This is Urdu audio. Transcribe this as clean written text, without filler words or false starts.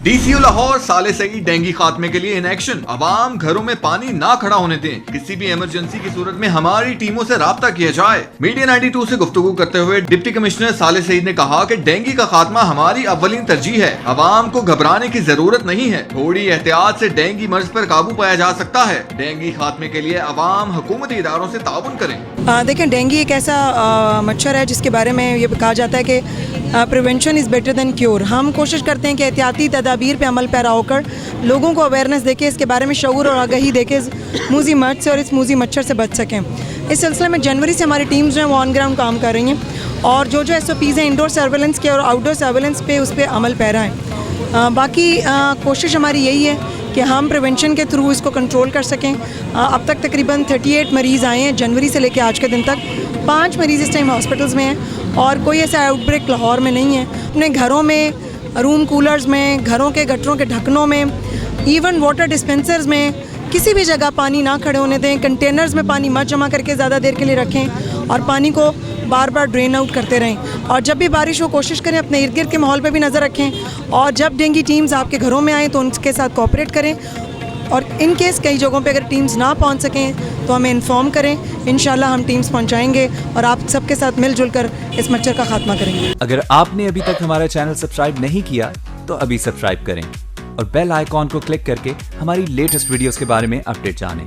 DCO لاہور صالح سعید ڈینگی خاتمے کے لیے ان ایکشن. عوام گھروں میں پانی نہ کھڑا ہونے دیں. کسی بھی ایمرجنسی کی صورت میں ہماری ٹیموں سے رابطہ کیا جائے. میڈیا 92 سے گفتگو کرتے ہوئے ڈپٹی کمشنر صالح سعید نے کہا کہ ڈینگی کا خاتمہ ہماری اولین ترجیح ہے. عوام کو گھبرانے کی ضرورت نہیں ہے. تھوڑی احتیاط سے ڈینگی مرض پر قابو پایا جا سکتا ہے. ڈینگی خاتمے کے لیے عوام حکومتی اداروں سے تعاون کریں. دیکھیں ڈینگی ایک ایسا مچھر ہے جس کے بارے میں یہ کہا جاتا ہے کہ prevention is better than cure. ہم کوشش کرتے ہیں کہ احتیاطی تدابیر پہ عمل پیرا ہو کر لوگوں کو اویئرنیس دے کے اس کے بارے میں شعور اور آگہی دے کے موذی مرض سے اور اس موذی مچھر سے بچ سکیں. اس سلسلے میں جنوری سے ہماری ٹیمز جو ہیں وہ آن گراؤنڈ کام کر رہی ہیں اور جو SOPs ہیں انڈور سرویلنس کے اور آؤٹ ڈور سرویلنس پہ اس پہ عمل پیرا ہے. باقی کوشش ہماری یہی ہے کہ ہم پریونشن کے تھرو اس کو کنٹرول کر سکیں. اب تک تقریباً 38 مریض آئے ہیں جنوری سے لے کے آج کے دن تک. 5 مریض اس ٹائم ہاسپٹلز میں ہیں اور کوئی ایسا آؤٹ بریک لاہور میں نہیں ہے. اپنے گھروں میں، روم کولرز میں، گھروں کے گٹروں کے ڈھکنوں میں، ایون واٹر ڈسپینسرز میں کسی بھی جگہ پانی نہ کھڑے ہونے دیں. کنٹینرز میں پانی مت جمع کر کے زیادہ دیر کے لیے رکھیں اور پانی کو بار بار ڈرین آؤٹ کرتے رہیں. اور جب بھی بارش ہو کوشش کریں اپنے ارد گرد کے ماحول پہ بھی نظر رکھیں اور جب ڈینگی ٹیمز آپ کے گھروں میں آئیں تو ان کے ساتھ کوآپریٹ کریں. اور ان کیس کئی جگہوں پہ اگر ٹیمز نہ پہنچ سکیں تو ہمیں انفارم کریں. انشاءاللہ ہم ٹیمز پہنچائیں گے اور آپ سب کے ساتھ مل جل کر اس مچھر کا خاتمہ کریں گے. اگر آپ نے ابھی تک ہمارا چینل سبسکرائب نہیں کیا تو ابھی سبسکرائب کریں اور بیل آئیکن کو کلک کر کے ہماری لیٹسٹ ویڈیوز کے بارے میں اپڈیٹ جانیں.